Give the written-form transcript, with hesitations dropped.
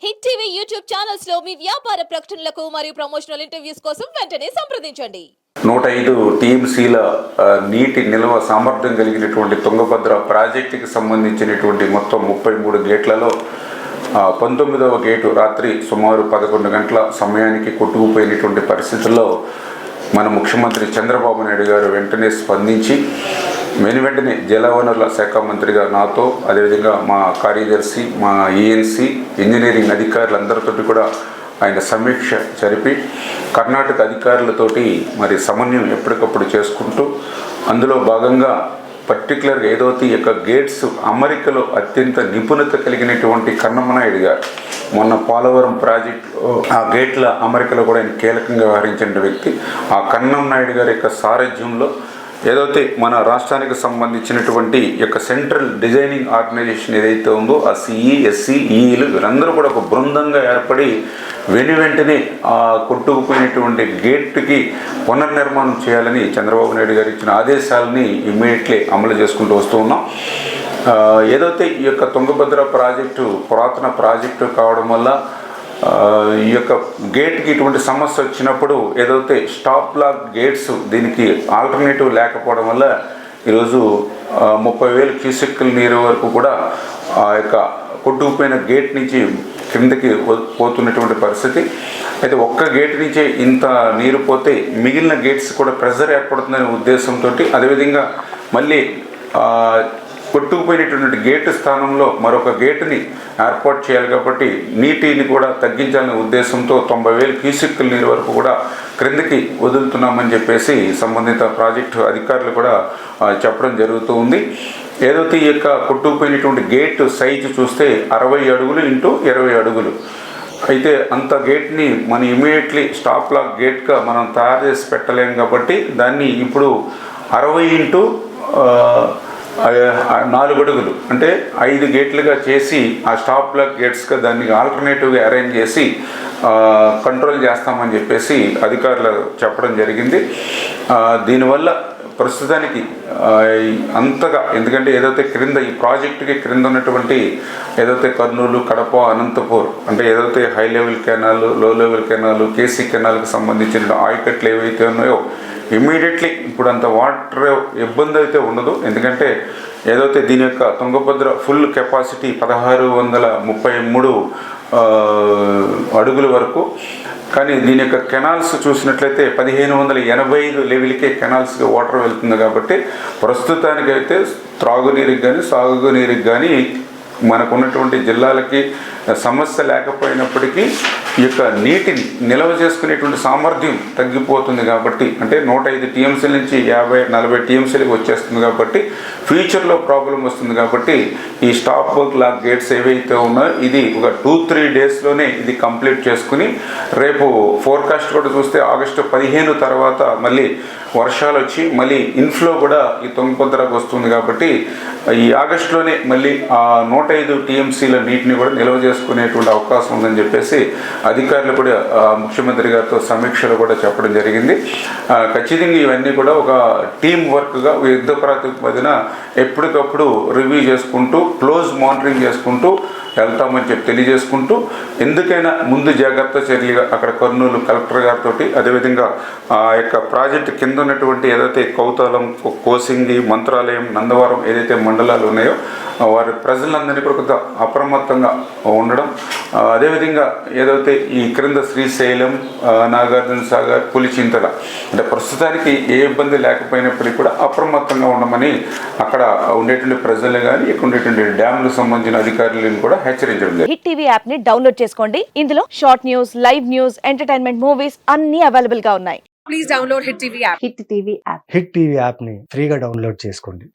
Hit TV YouTube channels లో మీ వ్యాపార ప్రకటనలకు మరియు ప్రమోషనల్ ఇంటర్వ్యూస్ కోసం వెంటనే సంప్రదించండి. 105 టీఎంసీల నీటి నిల్వ సామర్థ్యం కలిగినటువంటి తుంగభద్ర ప్రాజెక్టుకి సంబంధించినటువంటి మొత్తం 33 గేట్లలో 19వ గేటు రాత్రి సుమారు 11 గంటల సమయానికి కొట్టుకుపోయినటువంటి పరిస్థితుల్లో మన ముఖ్యమంత్రి చంద్రబాబు నాయుడు గారు వెంటనే స్పందించి వెంటనే జలవనరుల శాఖ మంత్రిగా నాతో, అదేవిధంగా మా కార్యదర్శి, మా ఈఎన్సీ ఇంజనీరింగ్ అధికారులందరితో కూడా ఆయన సమీక్ష జరిపి కర్ణాటక అధికారులతోటి మరి సమన్వయం ఎప్పటికప్పుడు చేసుకుంటూ అందులో భాగంగా పర్టికులర్గా ఏదైతే ఈ యొక్క గేట్స్ అమరికలో అత్యంత నిపుణత కలిగినటువంటి కన్నమనాయుడు గారు మొన్న పోలవరం ప్రాజెక్టు ఆ గేట్ల అమరికలో కూడా ఆయన కీలకంగా వ్యవహరించిన వ్యక్తి. ఆ కన్నమనాయుడు గారి యొక్క సారథ్యంలో ఏదైతే మన రాష్ట్రానికి సంబంధించినటువంటి యొక్క సెంట్రల్ డిజైనింగ్ ఆర్గనైజేషన్ ఏదైతే ఉందో ఆ సిఈ, ఎస్సీ, ఈఈలు వీరందరూ కూడా ఒక బృందంగా ఏర్పడి వెంటనే ఆ కొట్టుకుపోయినటువంటి గేట్కి పునర్నిర్మాణం చేయాలని చంద్రబాబు నాయుడు గారు ఇచ్చిన ఆదేశాలని ఇమ్మీడియట్లీ అమలు చేసుకుంటూ వస్తూ ఉన్నాం. ఏదైతే ఈ యొక్క తుంగభద్ర ప్రాజెక్టు పురాతన ప్రాజెక్టు కావడం వల్ల ఈ యొక్క గేట్కి ఇటువంటి సమస్య వచ్చినప్పుడు ఏదైతే స్టాప్ లాక్ గేట్స్ దీనికి ఆల్టర్నేటివ్ లేకపోవడం వల్ల ఈరోజు 30,000 క్యూసెక్కుల నీరు వరకు కూడా ఆ యొక్క కొట్టుకుపోయిన గేట్ నుంచి కిందకి పోతున్నటువంటి పరిస్థితి. అయితే ఒక్క గేట్ నుంచే ఇంత నీరు పోతే మిగిలిన గేట్స్ కూడా ప్రెజర్ ఏర్పడుతుందనే ఉద్దేశంతో, అదేవిధంగా మళ్ళీ కొట్టుకుపోయినటువంటి గేటు స్థానంలో మరొక గేటుని ఏర్పాటు చేయాలి కాబట్టి నీటిని కూడా తగ్గించాలనే ఉద్దేశంతో 90,000 క్యూసెక్కుల నీరు వరకు కూడా క్రిందకి వదులుతున్నామని చెప్పేసి సంబంధిత ప్రాజెక్టు అధికారులు కూడా చెప్పడం జరుగుతూ ఉంది. ఏదైతే ఈ యొక్క కొట్టుకుపోయినటువంటి గేటు సైజు చూస్తే 60 అడుగులు ఇంటూ 20 అడుగులు. అయితే అంత గేట్ని మనం ఇమీడియట్లీ స్టాప్ లాక్ గేట్గా మనం తయారు చేసి పెట్టలేము కాబట్టి దాన్ని ఇప్పుడు 60 ఇంటూ 4 అడుగులు అంటే 5 గేట్లుగా చేసి ఆ స్టాప్ లాక్ గేట్స్గా దాన్ని ఆల్టర్నేటివ్గా అరేంజ్ చేసి కంట్రోల్ చేస్తామని చెప్పేసి అధికారులు చెప్పడం జరిగింది. దీనివల్ల ప్రస్తుతానికి అంతగా, ఎందుకంటే ఏదైతే క్రింద ఈ ప్రాజెక్టుకి క్రింద ఉన్నటువంటి ఏదైతే కర్నూలు, కడప, అనంతపూర్ అంటే ఏదైతే హై లెవెల్ కెనాలు, లో లెవెల్ కెనాలు, కేసీ కెనాల్కి సంబంధించిన ఆయకట్లు ఏవైతే ఉన్నాయో ఇమ్మీడియట్లీ ఇప్పుడు అంత వాటర్ ఇబ్బంది అయితే ఉండదు. ఎందుకంటే ఏదైతే దీని యొక్క తుంగభద్ర ఫుల్ కెపాసిటీ 1633 అడుగుల వరకు, కానీ దీని యొక్క కెనాల్స్ చూసినట్లయితే 1585 లెవెల్కే కెనాల్స్కి వాటర్ వెళ్తుంది కాబట్టి ప్రస్తుతానికైతే త్రాగునీరుకి కానీ సాగునీరుకి కానీ మనకున్నటువంటి జిల్లాలకి సమస్య లేకపోయినప్పటికీ ఈ యొక్క నీటిని నిల్వ చేసుకునేటువంటి సామర్థ్యం తగ్గిపోతుంది కాబట్టి, అంటే 105 టీఎంసీల నుంచి 50-40 టీఎంసీలకు వచ్చేస్తుంది కాబట్టి ఫ్యూచర్లో ప్రాబ్లం వస్తుంది కాబట్టి ఈ స్టాప్ లాక్ గేట్స్ ఏవైతే ఉన్నాయో ఇది ఒక 2-3 డేస్లోనే ఇది కంప్లీట్ చేసుకుని రేపు ఫోర్కాస్ట్ కూడా చూస్తే ఆగస్టు 15 తర్వాత మళ్ళీ వర్షాలు వచ్చి మళ్ళీ ఇన్ఫ్లో కూడా ఈ తుంగభద్రకు వస్తుంది కాబట్టి ఈ ఆగస్టులోనే మళ్ళీ ఆ 105 టీఎంసీల నీటిని కూడా నిల్వ చేసుకునేటువంటి అవకాశం ఉందని చెప్పేసి అధికారులు కూడా ముఖ్యమంత్రి గారితో సమీక్షలు కూడా చెప్పడం జరిగింది. ఖచ్చితంగా ఇవన్నీ కూడా ఒక టీం వర్క్గా యుద్ధ ప్రాతిపదికన ఎప్పటికప్పుడు రివ్యూ చేసుకుంటూ క్లోజ్ మానిటరింగ్ చేసుకుంటూ వెళ్తామని చెప్పి తెలియజేసుకుంటూ, ఎందుకైనా ముందు జాగ్రత్త చర్యలుగా అక్కడ కర్నూలు కలెక్టర్ గారితో, అదేవిధంగా ఆ యొక్క ప్రాజెక్టు కింద ఉన్నటువంటి ఏదైతే కౌతాలం, కోసింగి, మంత్రాలయం, నందవరం ఏదైతే మండలాలు ఉన్నాయో వారి ప్రజలందరినీ కూడా కొంత అప్రమత్తంగా ఉండడం, అదేవిధంగా ఏదైతే ఈ క్రింద శ్రీశైలం, నాగార్జున సాగర్, పులిచింతల అంటే ప్రస్తుతానికి ఏ ఇబ్బంది లేకపోయినప్పటికీ కూడా అప్రమత్తంగా ఉండమని అక్కడ ఉండేటువంటి ప్రజలు కానీ ఇక్కడ ఉండేటువంటి డ్యాములకు సంబంధించిన అధికారులను కూడా హెచ్చరించడం. హిట్ టీవీ యాప్ ని డౌన్లోడ్ చేసుకోండి. ఇందులో short news, live news, entertainment movies అన్ని అవైలబుల్ గా ఉన్నాయి. Please download hit TV app. Hit TV app. Hit TV app ని ఫ్రీగా డౌన్లోడ్ చేసుకోండి.